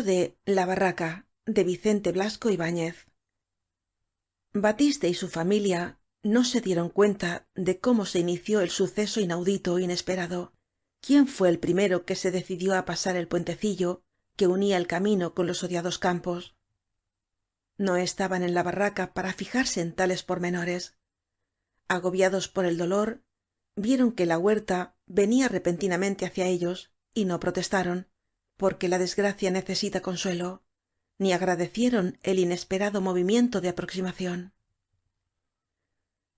de La barraca de Vicente Blasco Ibáñez. Batiste y su familia no se dieron cuenta de cómo se inició el suceso inaudito é inesperado. ¿Quién fué el primero que se decidió á pasar el puentecillo que unía el camino con los odiados campos? No estaban en la barraca para fijarse en tales pormenores. Agobiados por el dolor, vieron que la huerta venía repentinamente hacia ellos y no protestaron, porque la desgracia necesita consuelo, ni agradecieron el inesperado movimiento de aproximación.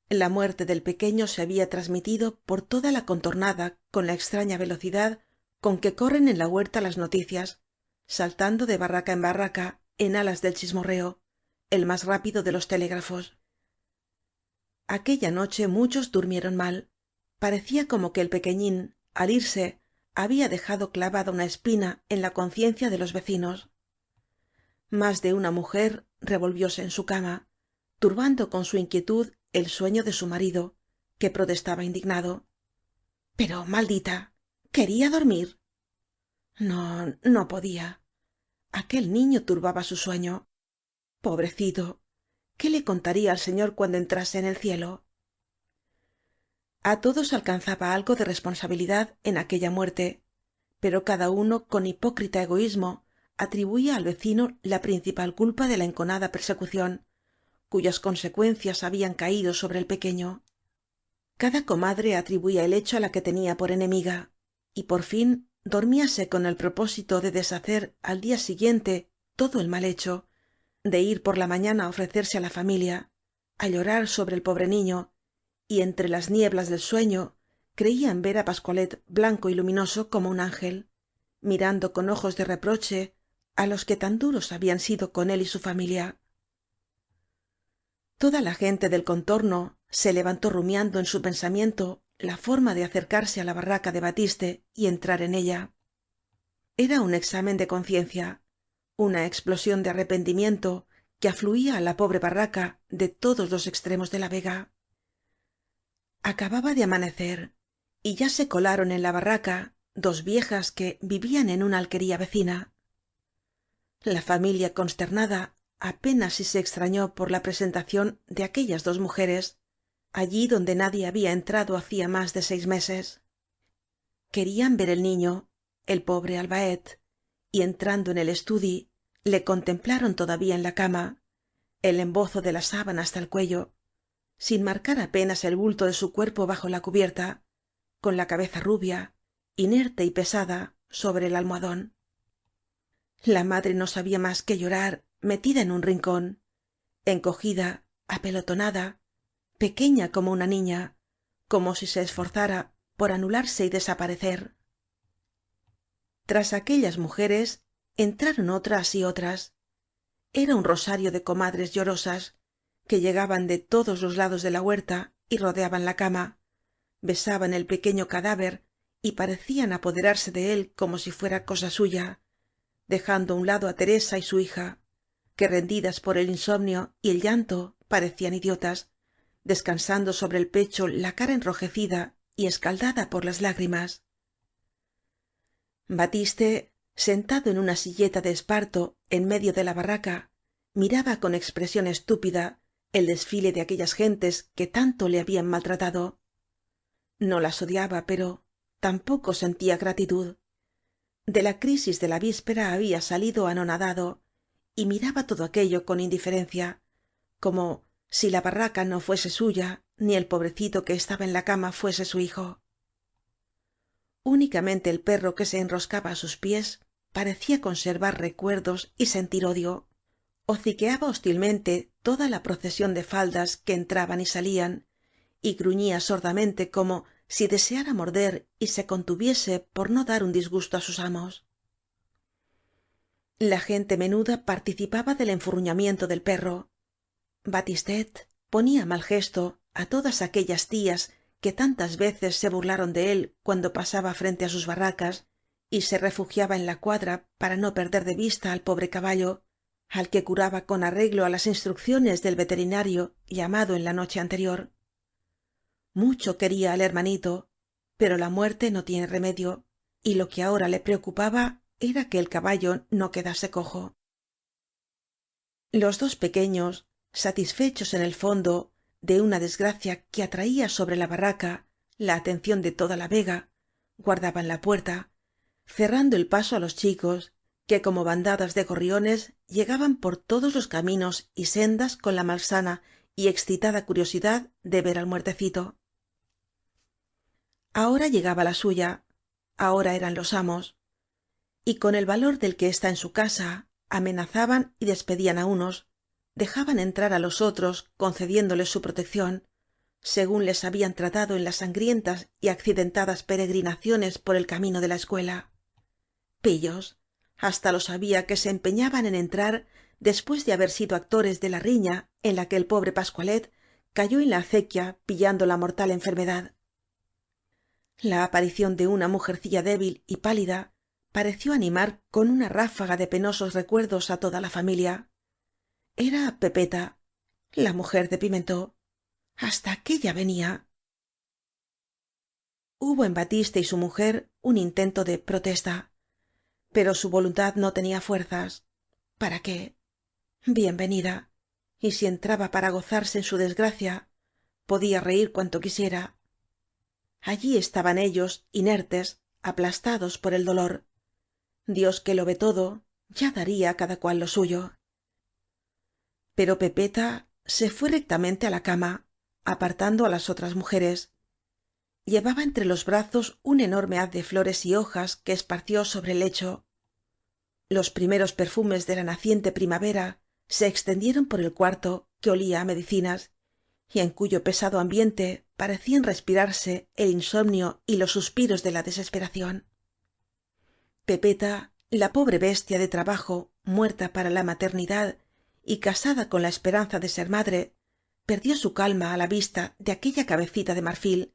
La muerte del pequeño se había transmitido por toda la contornada con la extraña velocidad con que corren en la huerta las noticias, saltando de barraca en barraca en alas del chismorreo, el más rápido de los telégrafos. Aquella noche muchos durmieron mal. Parecía como que el pequeñín, al irse, había dejado clavada una espina en la conciencia de los vecinos. Más de una mujer revolvióse en su cama, turbando con su inquietud el sueño de su marido, que protestaba indignado. pero maldita, quería dormir. No, no podía. Aquel niño turbaba su sueño. Pobrecito, ¿qué le contaría al señor cuando entrase en el cielo? A todos alcanzaba algo de responsabilidad en aquella muerte, pero cada uno con hipócrita egoísmo atribuía al vecino la principal culpa de la enconada persecución, cuyas consecuencias habían caído sobre el pequeño. Cada comadre atribuía el hecho á la que tenía por enemiga, y por fin dormíase con el propósito de deshacer al día siguiente todo el mal hecho, de ir por la mañana á ofrecerse á la familia, á llorar sobre el pobre niño, y entre las nieblas del sueño creían ver á Pascualet blanco y luminoso como un ángel, mirando con ojos de reproche á los que tan duros habían sido con él y su familia. Toda la gente del contorno se levantó rumiando en su pensamiento la forma de acercarse á la barraca de Batiste y entrar en ella. Era un examen de conciencia, una explosión de arrepentimiento que afluía á la pobre barraca de todos los extremos de la vega. Acababa de amanecer y ya se colaron en la barraca dos viejas que vivían en una alquería vecina. La familia, consternada, apenas si se extrañó por la presentación de aquellas dos mujeres, allí donde nadie había entrado hacía más de 6 meses. Querían ver el niño, el pobre Albaet, y entrando en el estudi, le contemplaron todavía en la cama, el embozo de la sábana hasta el cuello, sin marcar apenas el bulto de su cuerpo bajo la cubierta, con la cabeza rubia, inerte y pesada, sobre el almohadón. La madre no sabía más que llorar metida en un rincón, encogida, apelotonada, pequeña como una niña, como si se esforzara por anularse y desaparecer. Tras aquellas mujeres entraron otras y otras. Era un rosario de comadres llorosas que llegaban de todos los lados de la huerta y rodeaban la cama, besaban el pequeño cadáver y parecían apoderarse de él como si fuera cosa suya, dejando a un lado á Teresa y su hija, que rendidas por el insomnio y el llanto parecían idiotas, descansando sobre el pecho la cara enrojecida y escaldada por las lágrimas. Batiste, sentado en una silleta de esparto en medio de la barraca, miraba con expresión estúpida el desfile de aquellas gentes que tanto le habían maltratado. No las odiaba, pero tampoco sentía gratitud. De la crisis de la víspera había salido anonadado y miraba todo aquello con indiferencia, como si la barraca no fuese suya ni el pobrecito que estaba en la cama fuese su hijo. Únicamente el perro que se enroscaba á sus pies parecía conservar recuerdos y sentir odio. Hociqueaba hostilmente toda la procesión de faldas que entraban y salían, y gruñía sordamente como si deseara morder y se contuviese por no dar un disgusto á sus amos. La gente menuda participaba del enfurruñamiento del perro. Batistet ponía mal gesto á todas aquellas tías que tantas veces se burlaron de él cuando pasaba frente á sus barracas y se refugiaba en la cuadra para no perder de vista al pobre caballo, al que curaba con arreglo á las instrucciones del veterinario llamado en la noche anterior. Mucho quería al hermanito, pero la muerte no tiene remedio, y lo que ahora le preocupaba era que el caballo no quedase cojo. Los dos pequeños, satisfechos en el fondo de una desgracia que atraía sobre la barraca la atención de toda la vega, guardaban la puerta, cerrando el paso á los chicos que como bandadas de gorriones llegaban por todos los caminos y sendas con la malsana y excitada curiosidad de ver al muertecito. Ahora llegaba la suya, ahora eran los amos, y con el valor del que está en su casa amenazaban y despedían á unos, dejaban entrar á los otros concediéndoles su protección, según les habían tratado en las sangrientas y accidentadas peregrinaciones por el camino de la escuela. Pillos, hasta los había que se empeñaban en entrar después de haber sido actores de la riña en la que el pobre Pascualet cayó en la acequia pillando la mortal enfermedad. La aparición de una mujercilla débil y pálida pareció animar con una ráfaga de penosos recuerdos á toda la familia. Era pepeta, la mujer de Pimentó. Hasta aquélla venía. Hubo en batiste y su mujer un intento de protesta, pero su voluntad no tenía fuerzas. ¿Para qué? Bienvenida. Y si entraba para gozarse en su desgracia, podía reir cuanto quisiera. Allí estaban ellos, inertes, aplastados por el dolor. Dios que lo ve todo, ya daría á cada cual lo suyo. Pero pepeta se fué rectamente á la cama, apartando á las otras mujeres. Llevaba entre los brazos un enorme haz de flores y hojas que esparció sobre el lecho. Los primeros perfumes de la naciente primavera se extendieron por el cuarto que olía á medicinas y en cuyo pesado ambiente parecían respirarse el insomnio y los suspiros de la desesperación. Pepeta, la pobre bestia de trabajo, muerta para la maternidad y casada con la esperanza de ser madre, perdió su calma á la vista de aquella cabecita de marfil,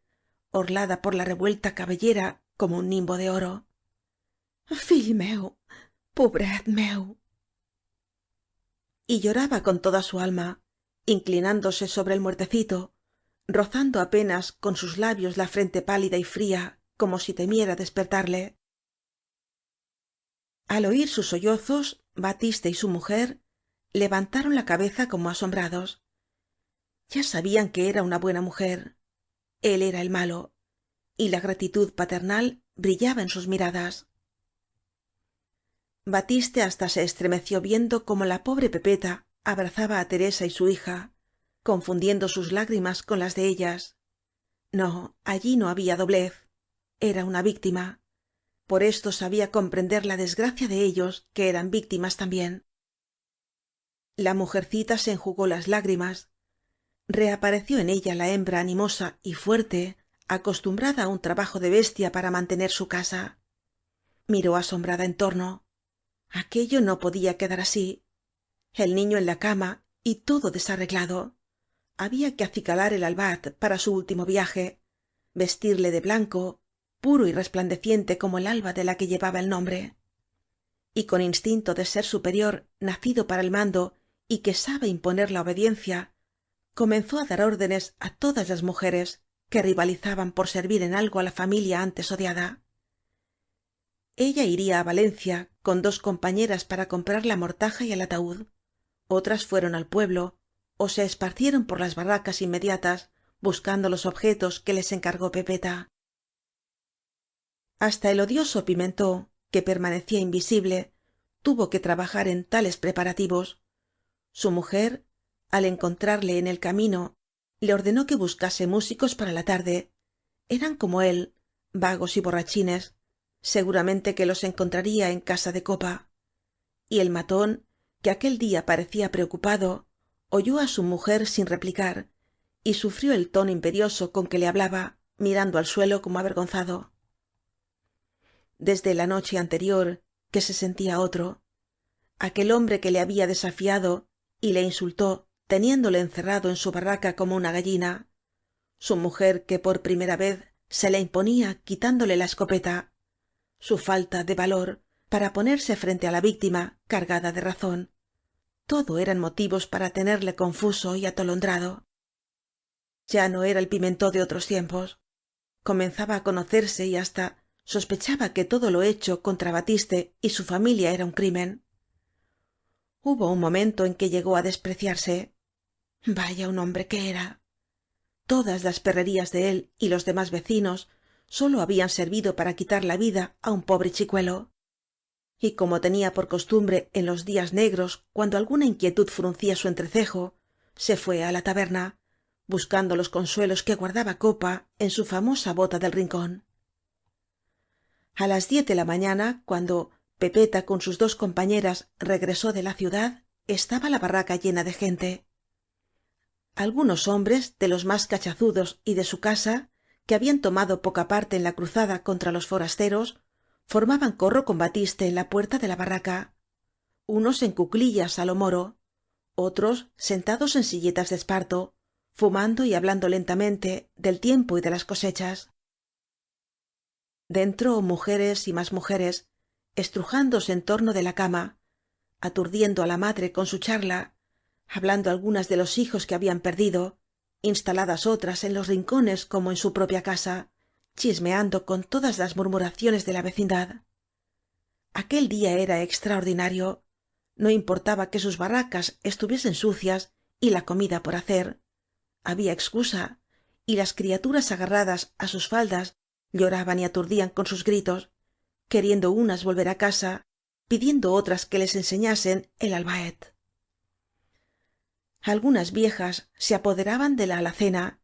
orlada por la revuelta cabellera como un nimbo de oro. Fill meu, pobret meu. Y lloraba con toda su alma, inclinándose sobre el muertecito, rozando apenas con sus labios la frente pálida y fría como si temiera despertarle. Al oir sus sollozos batiste y su mujer levantaron la cabeza como asombrados. Ya sabían que era una buena mujer. Él era el malo, y la gratitud paternal brillaba en sus miradas. Batiste hasta se estremeció viendo cómo la pobre pepeta abrazaba á Teresa y su hija, confundiendo sus lágrimas con las de ellas. No, allí no había doblez. Era una víctima. Por esto sabía comprender la desgracia de ellos, que eran víctimas también. La mujercita se enjugó las lágrimas. Reapareció en ella la hembra animosa y fuerte, acostumbrada á un trabajo de bestia para mantener su casa. Miró asombrada en torno. Aquello no podía quedar así. El niño en la cama y todo desarreglado. Había que acicalar el albat para su último viaje, vestirle de blanco, puro y resplandeciente como el alba de la que llevaba el nombre. Y con instinto de ser superior nacido para el mando y que sabe imponer la obediencia, comenzó á dar órdenes á todas las mujeres que rivalizaban por servir en algo á la familia antes odiada. Ella iría á Valencia con dos compañeras para comprar la mortaja y el ataúd. Otras fueron al pueblo ó se esparcieron por las barracas inmediatas buscando los objetos que les encargó pepeta. Hasta el odioso Pimentó, que permanecía invisible, tuvo que trabajar en tales preparativos. Su mujer, al encontrarle en el camino, le ordenó que buscase músicos para la tarde. Eran como él, vagos y borrachines, seguramente que los encontraría en casa de copa. Y el matón, que aquel día parecía preocupado, oyó á su mujer sin replicar y sufrió el tono imperioso con que le hablaba, mirando al suelo como avergonzado. Desde la noche anterior que se sentía otro. Aquel hombre que le había desafiado y le insultó teniéndole encerrado en su barraca como una gallina. Su mujer que por primera vez se le imponía quitándole la escopeta. Su falta de valor para ponerse frente á la víctima cargada de razón. Todo eran motivos para tenerle confuso y atolondrado. Ya no era el Pimentó de otros tiempos. Comenzaba á conocerse y hasta sospechaba que todo lo hecho contra Batiste y su familia era un crimen. Hubo un momento en que llegó á despreciarse. Vaya un hombre que era. Todas las perrerías de él y los demás vecinos sólo habían servido para quitar la vida á un pobre chicuelo. Y como tenía por costumbre en los días negros, cuando alguna inquietud fruncía su entrecejo, se fué á la taberna, buscando los consuelos que guardaba copa en su famosa bota del rincón. A las 10 de la mañana, cuando pepeta con sus dos compañeras regresó de la ciudad, estaba la barraca llena de gente. Algunos hombres de los más cachazudos y de su casa, que habían tomado poca parte en la cruzada contra los forasteros, formaban corro con Batiste en la puerta de la barraca, unos en cuclillas á lo moro, otros sentados en silletas de esparto, fumando y hablando lentamente del tiempo y de las cosechas. Dentro mujeres y más mujeres, estrujándose en torno de la cama, aturdiendo á la madre con su charla, hablando algunas de los hijos que habían perdido, instaladas otras en los rincones como en su propia casa, chismeando con todas las murmuraciones de la vecindad. Aquel día era extraordinario. No importaba que sus barracas estuviesen sucias y la comida por hacer. Había excusa, y las criaturas agarradas á sus faldas lloraban y aturdían con sus gritos, queriendo unas volver á casa, pidiendo otras que les enseñasen el albaet. Algunas viejas se apoderaban de la alacena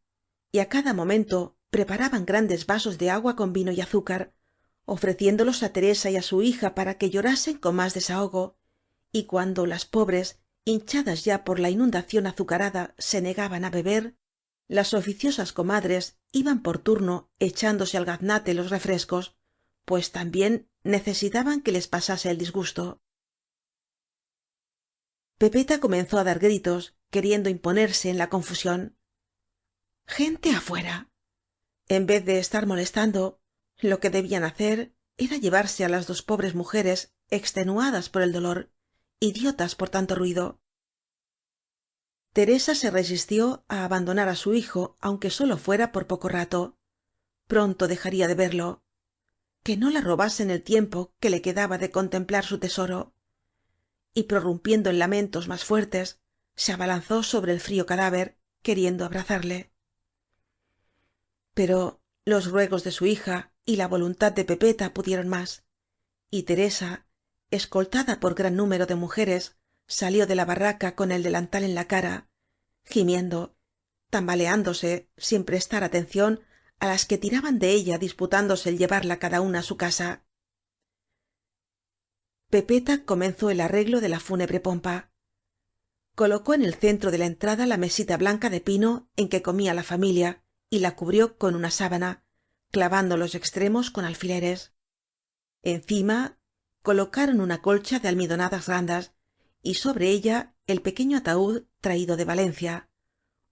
y á cada momento preparaban grandes vasos de agua con vino y azúcar, ofreciéndolos á Teresa y á su hija para que llorasen con más desahogo, y cuando las pobres, hinchadas ya por la inundación azucarada, se negaban á beber, las oficiosas comadres iban por turno echándose al gaznate los refrescos, pues también necesitaban que les pasase el disgusto. Pepeta comenzó á dar gritos, queriendo imponerse en la confusión. Gente afuera. En vez de estar molestando, lo que debían hacer era llevarse á las dos pobres mujeres extenuadas por el dolor, idiotas por tanto ruido. Teresa se resistió á abandonar á su hijo, aunque sólo fuera por poco rato. Pronto dejaría de verlo. Que no la robasen el tiempo que le quedaba de contemplar su tesoro. Y prorrumpiendo en lamentos más fuertes, se abalanzó sobre el frío cadáver, queriendo abrazarle. Pero los ruegos de su hija y la voluntad de Pepeta pudieron más, y Teresa, escoltada por gran número de mujeres, salió de la barraca con el delantal en la cara, gimiendo, tambaleándose sin prestar atención á las que tiraban de ella disputándose el llevarla cada una á su casa. Pepeta comenzó el arreglo de la fúnebre pompa. Colocó en el centro de la entrada la mesita blanca de pino en que comía la familia y la cubrió con una sábana, clavando los extremos con alfileres. Encima colocaron una colcha de almidonadas randas y sobre ella el pequeño ataúd traído de Valencia,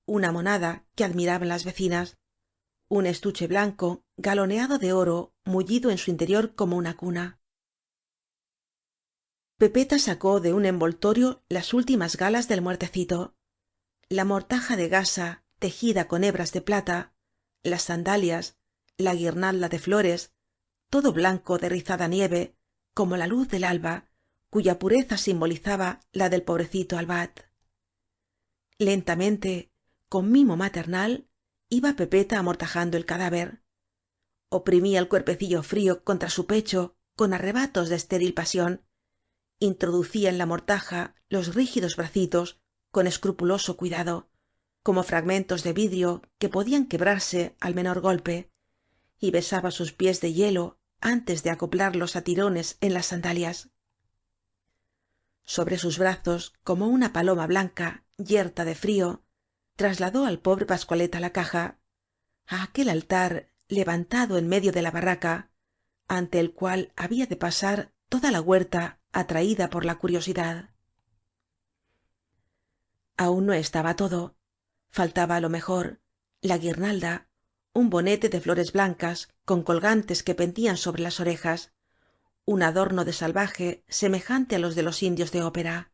una monada que admiraban las vecinas, un estuche blanco galoneado de oro mullido en su interior como una cuna. Pepeta sacó de un envoltorio las últimas galas del muertecito, la mortaja de gasa tejida con hebras de plata, las sandalias, la guirnalda de flores, todo blanco de rizada nieve, como la luz del alba, cuya pureza simbolizaba la del pobrecito Albat. Lentamente, con mimo maternal, iba Pepeta amortajando el cadáver. Oprimía el cuerpecillo frío contra su pecho con arrebatos de estéril pasión, introducía en la mortaja los rígidos bracitos con escrupuloso cuidado, como fragmentos de vidrio que podían quebrarse al menor golpe, y besaba sus pies de hielo antes de acoplarlos á tirones en las sandalias. Sobre sus brazos, como una paloma blanca yerta de frío, trasladó al pobre Pascualet á la caja, á aquel altar levantado en medio de la barraca, ante el cual había de pasar toda la huerta atraída por la curiosidad. Aún no estaba todo. Faltaba lo mejor, la guirnalda, un bonete de flores blancas con colgantes que pendían sobre las orejas, un adorno de salvaje semejante á los de los indios de ópera.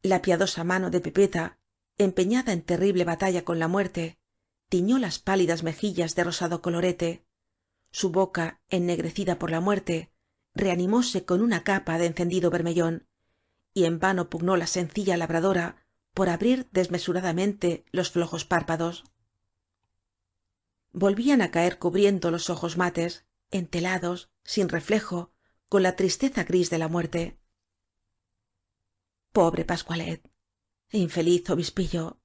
La piadosa mano de Pepeta, empeñada en terrible batalla con la muerte, tiñó las pálidas mejillas de rosado colorete. su boca ennegrecida por la muerte reanimóse con una capa de encendido bermellón y en vano pugnó la sencilla labradora por abrir desmesuradamente los flojos párpados volvían á caer cubriendo los ojos mates entelados sin reflejo con la tristeza gris de la muerte pobre pascualet infeliz obispillo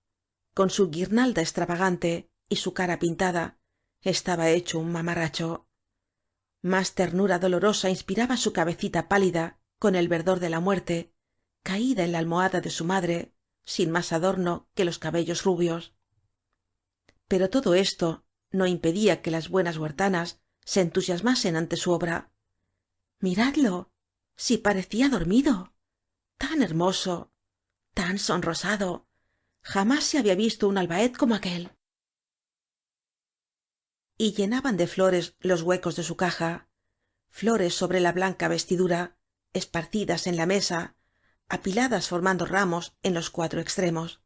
con su guirnalda extravagante y su cara pintada estaba hecho un mamarracho más ternura dolorosa inspiraba su cabecita pálida con el verdor de la muerte caída en la almohada de su madre sin más adorno que los cabellos rubios pero todo esto no impedía que las buenas huertanas se entusiasmasen ante su obra miradlo si parecía dormido tan hermoso tan sonrosado jamás se había visto un albaet como aquél y llenaban de flores los huecos de su caja flores sobre la blanca vestidura esparcidas en la mesa apiladas formando ramos en los cuatro extremos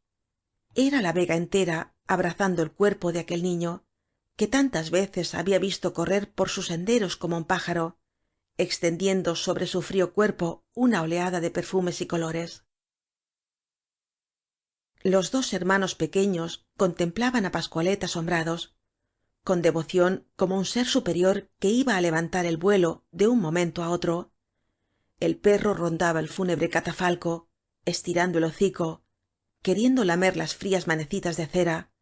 era la vega entera abrazando el cuerpo de aquel niño que tantas veces había visto correr por sus senderos como un pájaro extendiendo sobre su frío cuerpo una oleada de perfumes y colores los dos hermanos pequeños contemplaban á pascualet asombrados con devoción como un ser superior que iba á levantar el vuelo de un momento á otro el perro rondaba el fúnebre catafalco estirando el hocico queriendo lamer las frías manecitas de cera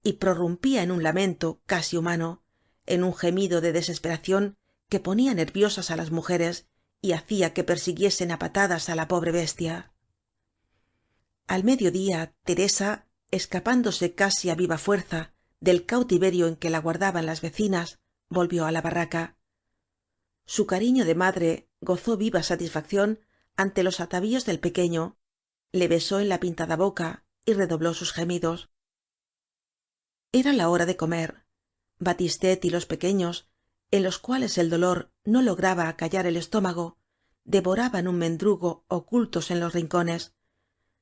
y prorrumpía en un lamento casi humano en un gemido de desesperación que ponía nerviosas á las mujeres y hacía que persiguiesen á patadas á la pobre bestia al mediodía teresa escapándose casi á viva fuerza del cautiverio en que la guardaban las vecinas volvió á la barraca su cariño de madre gozó viva satisfacción ante los atavíos del pequeño le besó en la pintada boca y redobló sus gemidos era la hora de comer batistet y los pequeños en los cuales el dolor no lograba acallar el estómago devoraban un mendrugo ocultos en los rincones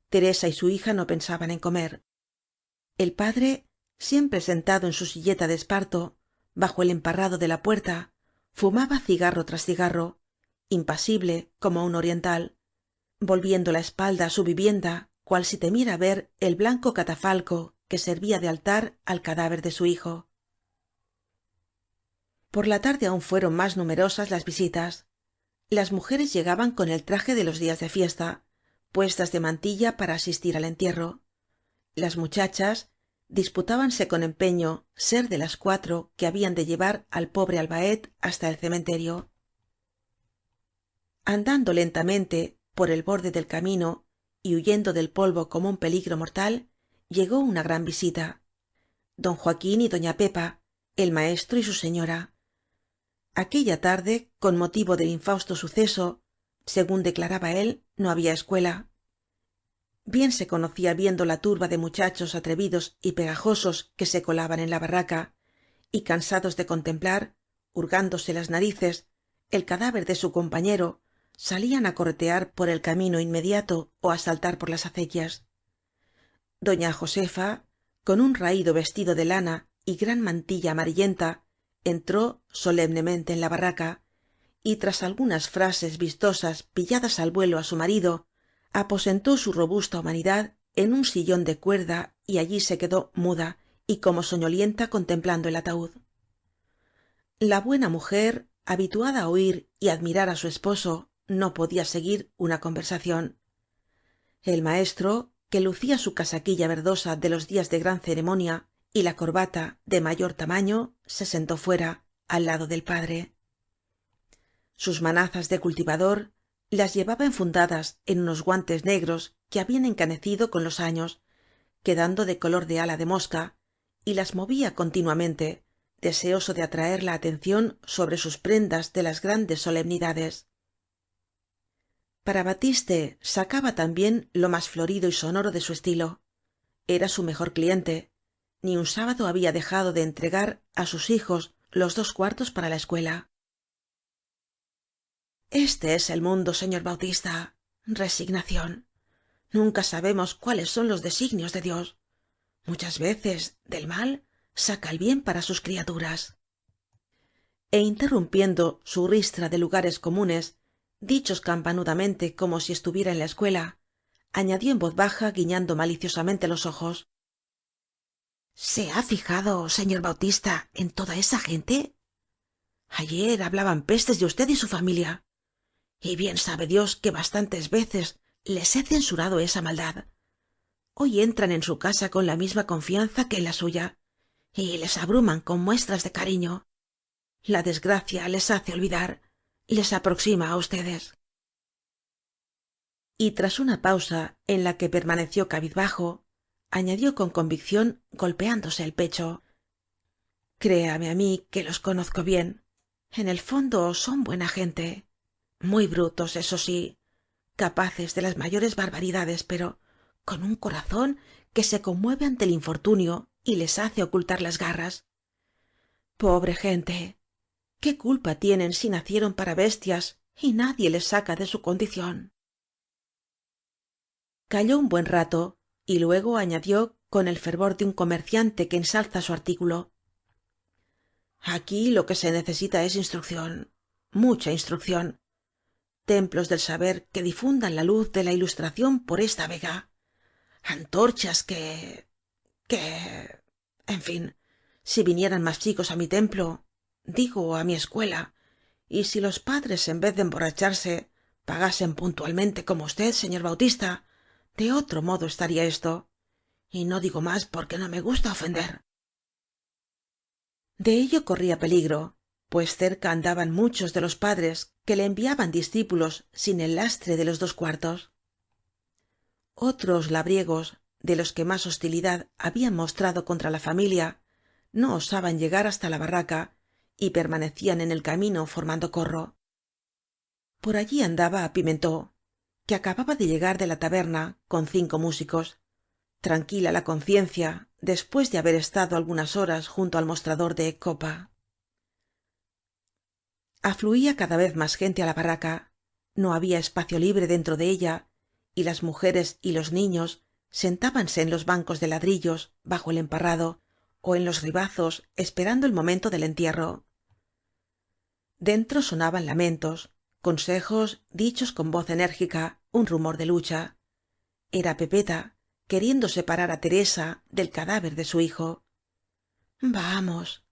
teresa y su hija no pensaban en comer el padre siempre sentado en su silleta de esparto bajo el emparrado de la puerta fumaba cigarro tras cigarro impasible como un oriental volviendo la espalda á su vivienda cual si temiera ver el blanco catafalco que servía de altar al cadáver de su hijo por la tarde aún fueron más numerosas las visitas las mujeres llegaban con el traje de los días de fiesta puestas de mantilla para asistir al entierro las muchachas disputábanse con empeño ser de las 4 que habían de llevar al pobre albaet hasta el cementerio andando lentamente por el borde del camino y huyendo del polvo como un peligro mortal llegó una gran visita don joaquín y doña pepa el maestro y su señora aquella tarde con motivo del infausto suceso según declaraba él no había escuela bien se conocía viendo la turba de muchachos atrevidos y pegajosos que se colaban en la barraca y cansados de contemplar hurgándose las narices el cadáver de su compañero salían á corretear por el camino inmediato ó á saltar por las acequias doña josefa con un raído vestido de lana y gran mantilla amarillenta entró solemnemente en la barraca y tras algunas frases vistosas pilladas al vuelo á su marido aposentó su robusta humanidad en un sillón de cuerda y allí se quedó muda y como soñolienta contemplando el ataúd la buena mujer habituada á oir y admirar á su esposo no podía seguir una conversación el maestro que lucía su casaquilla verdosa de los días de gran ceremonia y la corbata de mayor tamaño se sentó fuera al lado del padre sus manazas de cultivador las llevaba enfundadas en unos guantes negros que habían encanecido con los años quedando de color de ala de mosca y las movía continuamente deseoso de atraer la atención sobre sus prendas de las grandes solemnidades para batiste sacaba también lo más florido y sonoro de su estilo era su mejor cliente ni un sábado había dejado de entregar á sus hijos los 2 cuartos para la escuela este es el mundo señor bautista resignación nunca sabemos cuáles son los designios de dios muchas veces del mal saca el bien para sus criaturas e interrumpiendo su ristra de lugares comunes, dichos campanudamente como si estuviera en la escuela, añadió en voz baja guiñando maliciosamente los ojos: ¿se ha fijado, señor Bautista, en toda esa gente? Ayer hablaban pestes de usted y su familia, y bien sabe Dios que bastantes veces les he censurado esa maldad. Hoy entran en su casa con la misma confianza que en la suya, y les abruman con muestras de cariño. La desgracia les hace olvidar, les aproxima a ustedes. Y tras una pausa en la que permaneció cabizbajo, añadió con convicción golpeándose el pecho: créame á mí que los conozco bien. En el fondo son buena gente, muy brutos, eso sí, capaces de las mayores barbaridades, pero con un corazón que se conmueve ante el infortunio y les hace ocultar las garras. Pobre gente, ¿qué culpa tienen si nacieron para bestias y nadie les saca de su condición? Calló un buen rato y luego añadió con el fervor de un comerciante que ensalza su artículo: aquí lo que se necesita es instrucción, mucha instrucción, templos del saber que difundan la luz de la ilustración por esta vega, antorchas en fin, si vinieran más chicos á mi templo, digo á mi escuela, y si los padres en vez de emborracharse pagasen puntualmente como usted, señor Bautista, de otro modo estaría esto, y no digo más porque no me gusta ofender. De ello corría peligro, pues cerca andaban muchos de los padres que le enviaban discípulos sin el lastre de los 2 cuartos. Otros labriegos, de los que más hostilidad habían mostrado contra la familia, no osaban llegar hasta la barraca y permanecían en el camino formando corro. Por allí andaba Pimentó, que acababa de llegar de la taberna con 5 músicos, tranquila la conciencia después de haber estado algunas horas junto al mostrador de copa. Afluía cada vez más gente á la barraca, no había espacio libre dentro de ella, y las mujeres y los niños sentábanse en los bancos de ladrillos bajo el emparrado ó en los ribazos esperando el momento del entierro. Dentro sonaban lamentos, consejos dichos con voz enérgica, un rumor de lucha. Era pepeta queriendo separar á teresa del cadáver de su hijo. Vamos,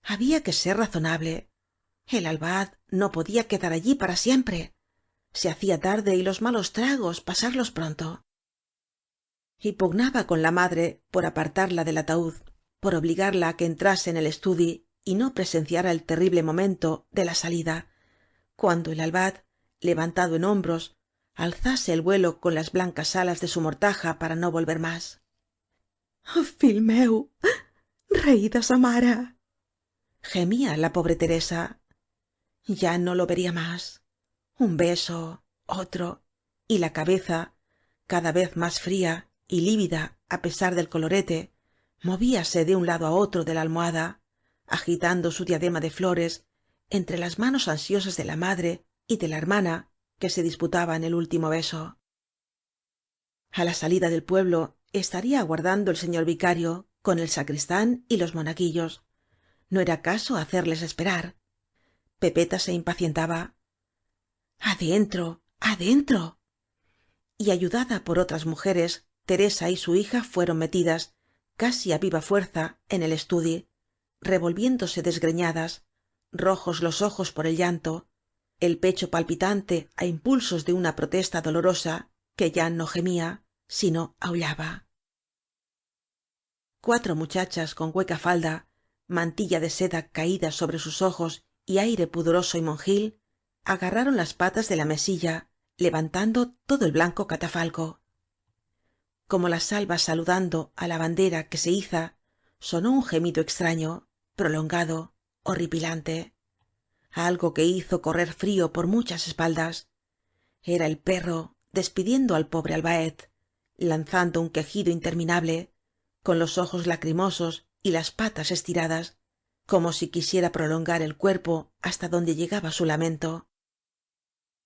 había que ser razonable. El albat no podía quedar allí para siempre. Se hacía tarde y los malos tragos pasarlos pronto. Y pugnaba con la madre por apartarla del ataúd, por obligarla á que entrase en el estudi y no presenciara el terrible momento de la salida, cuando el albat, levantado en hombros, alzase el vuelo con las blancas alas de su mortaja para no volver más. Fill meu, reïda sa mare, gemía la pobre Teresa. Ya no lo vería más. Un beso, otro, y la cabeza, cada vez más fría y lívida á pesar del colorete, movíase de un lado á otro de la almohada, agitando su diadema de flores entre las manos ansiosas de la madre y de la hermana que se disputaban el último beso. A la salida del pueblo estaría aguardando el señor vicario con el sacristán y los monaguillos. No era caso hacerles esperar. Pepeta se impacientaba. adentro, adentro. Y ayudada por otras mujeres, teresa y su hija fueron metidas, casi á viva fuerza, en el estudi, revolviéndose desgreñadas, rojos los ojos por el llanto, el pecho palpitante á impulsos de una protesta dolorosa que ya no gemía, sino aullaba. 4 muchachas con hueca falda, mantilla de seda caída sobre sus ojos y aire pudoroso y monjil, agarraron las patas de la mesilla, levantando todo el blanco catafalco. Como las albas saludando á la bandera que se iza, sonó un gemido extraño, prolongado, horripilante, algo que hizo correr frío por muchas espaldas. Era el perro despidiendo al pobre albaet, lanzando un quejido interminable, con los ojos lacrimosos y las patas estiradas, como si quisiera prolongar el cuerpo hasta donde llegaba su lamento.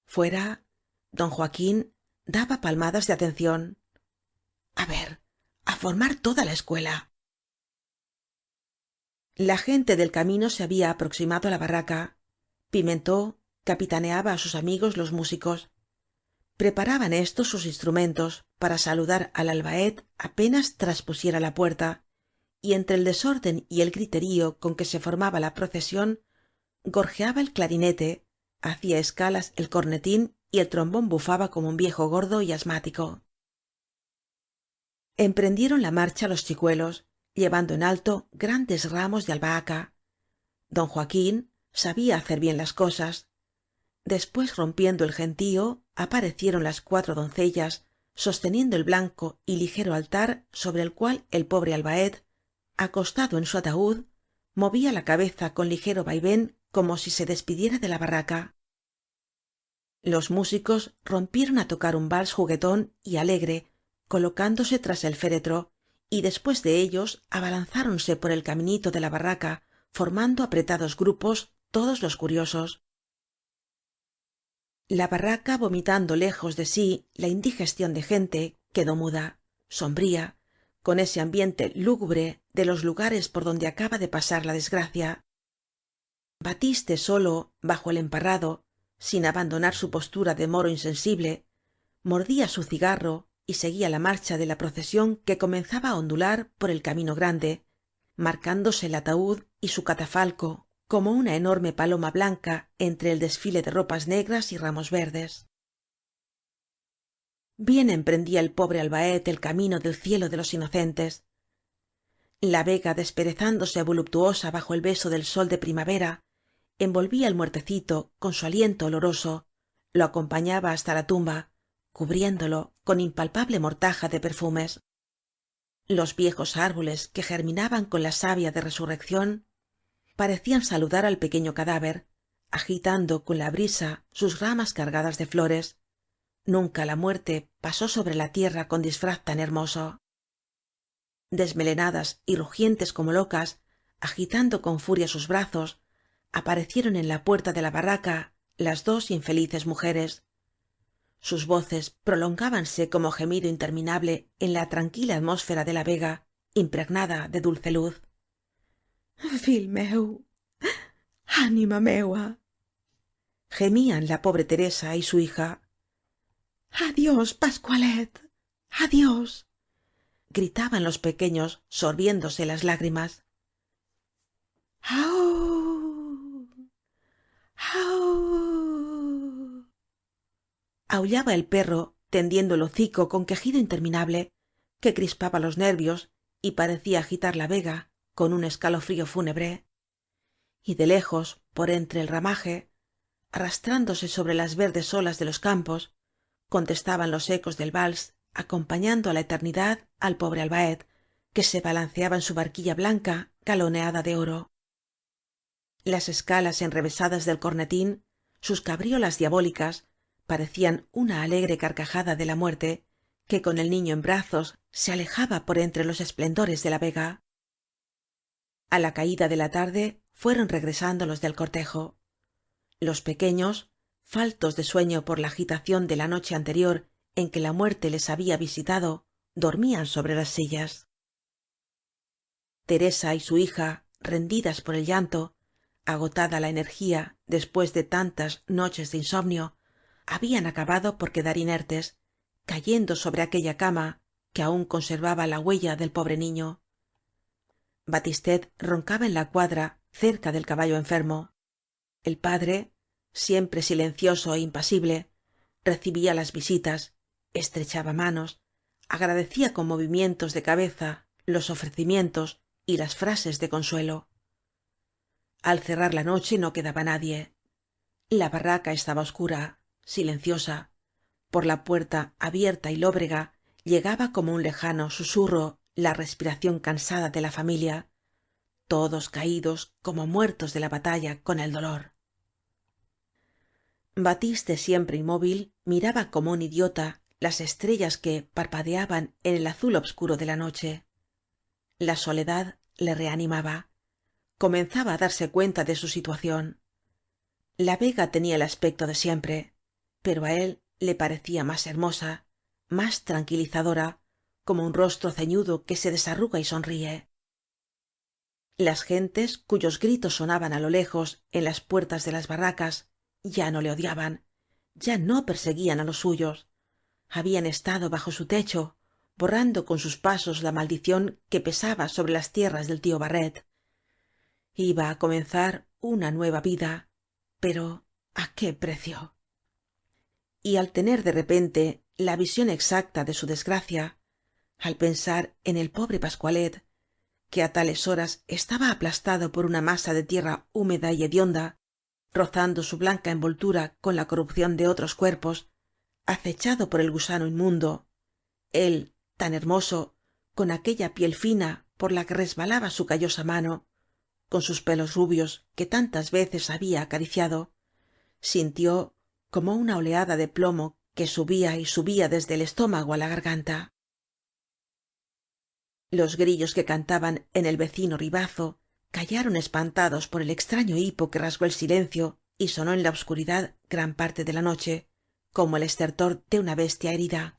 Fuera, don Joaquín daba palmadas de atención. A ver, á formar toda la escuela. La gente del camino se había aproximado á la barraca. Pimentó capitaneaba á sus amigos los músicos. Preparaban éstos sus instrumentos para saludar al albaet apenas traspusiera la puerta, y entre el desorden y el griterío con que se formaba la procesión gorjeaba el clarinete, hacía escalas el cornetín y el trombón bufaba como un viejo gordo y asmático. Emprendieron la marcha los chicuelos, llevando en alto grandes ramos de albahaca. Don Joaquín sabía hacer bien las cosas. Después, rompiendo el gentío, aparecieron las 4 doncellas sosteniendo el blanco y ligero altar sobre el cual el pobre albaet acostado en su ataúd movía la cabeza con ligero vaivén como si se despidiera de la barraca. Los músicos rompieron á tocar un vals juguetón y alegre colocándose tras el féretro, y después de ellos abalanzáronse por el caminito de la barraca formando apretados grupos todos los curiosos. La barraca, vomitando lejos de sí la indigestión de gente, quedó muda, sombría, con ese ambiente lúgubre de los lugares por donde acaba de pasar la desgracia. Batiste solo, bajo el emparrado, sin abandonar su postura de moro insensible, mordía su cigarro y seguía la marcha de la procesión que comenzaba á ondular por el camino grande, marcándose el ataúd y su catafalco como una enorme paloma blanca entre el desfile de ropas negras y ramos verdes. Bien emprendía el pobre albaet el camino del cielo de los inocentes. La vega, desperezándose voluptuosa bajo el beso del sol de primavera, envolvía al muertecito con su aliento oloroso, lo acompañaba hasta la tumba, cubriéndolo con impalpable mortaja de perfumes. Los viejos árboles que germinaban con la savia de resurrección parecían saludar al pequeño cadáver, agitando con la brisa sus ramas cargadas de flores. Nunca la muerte pasó sobre la tierra con disfraz tan hermoso. Desmelenadas y rugientes como locas, agitando con furia sus brazos, aparecieron en la puerta de la barraca las 2 infelices mujeres. Sus voces prolongábanse como gemido interminable en la tranquila atmósfera de la vega impregnada de dulce luz. Fill meu, ánima meua, gemían la pobre Teresa y su hija. Adiós, Pascualet, adiós, gritaban los pequeños sorbiéndose las lágrimas. ¡Au! ¡Au! Aullaba el perro tendiendo el hocico con quejido interminable que crispaba los nervios y parecía agitar la vega con un escalofrío fúnebre. Y de lejos, por entre el ramaje, arrastrándose sobre las verdes olas de los campos, contestaban los ecos del vals acompañando á la eternidad al pobre albaet que se balanceaba en su barquilla blanca galoneada de oro. Las escalas enrevesadas del cornetín, sus cabriolas diabólicas, parecían una alegre carcajada de la muerte que con el niño en brazos se alejaba por entre los esplendores de la vega. A la caída de la tarde fueron regresando los del cortejo. Los pequeños, faltos de sueño por la agitación de la noche anterior en que la muerte les había visitado, dormían sobre las sillas. Teresa y su hija, rendidas por el llanto, agotada la energía después de tantas noches de insomnio, habían acabado por quedar inertes, cayendo sobre aquella cama que aún conservaba la huella del pobre niño. Batistet roncaba en la cuadra cerca del caballo enfermo. El padre, siempre silencioso é impasible, recibía las visitas, estrechaba manos, agradecía con movimientos de cabeza los ofrecimientos y las frases de consuelo. Al cerrar la noche no quedaba nadie. La barraca estaba oscura, silenciosa. Por la puerta abierta y lóbrega llegaba como un lejano susurro la respiración cansada de la familia, todos caídos como muertos de la batalla con el dolor. Batiste, siempre inmóvil, miraba como un idiota las estrellas que parpadeaban en el azul obscuro de la noche. La soledad le reanimaba. Comenzaba á darse cuenta de su situación. La vega tenía el aspecto de siempre, pero á él le parecía más hermosa, más tranquilizadora, como un rostro ceñudo que se desarruga y sonríe. las gentes cuyos gritos sonaban á lo lejos en las puertas de las barracas ya no le odiaban, ya no perseguían á los suyos habían estado bajo su techo borrando con sus pasos la maldición que pesaba sobre las tierras del tío barret iba á comenzar una nueva vida pero á qué precio y al tener de repente la visión exacta de su desgracia al pensar en el pobre pascualet que á tales horas estaba aplastado por una masa de tierra húmeda y hedionda rozando su blanca envoltura con la corrupción de otros cuerpos acechado por el gusano inmundo él tan hermoso con aquella piel fina por la que resbalaba su callosa mano con sus pelos rubios que tantas veces había acariciado sintió como una oleada de plomo que subía y subía desde el estómago á la garganta los grillos que cantaban en el vecino ribazo callaron espantados por el extraño hipo que rasgó el silencio y sonó en la obscuridad gran parte de la noche como el estertor de una bestia herida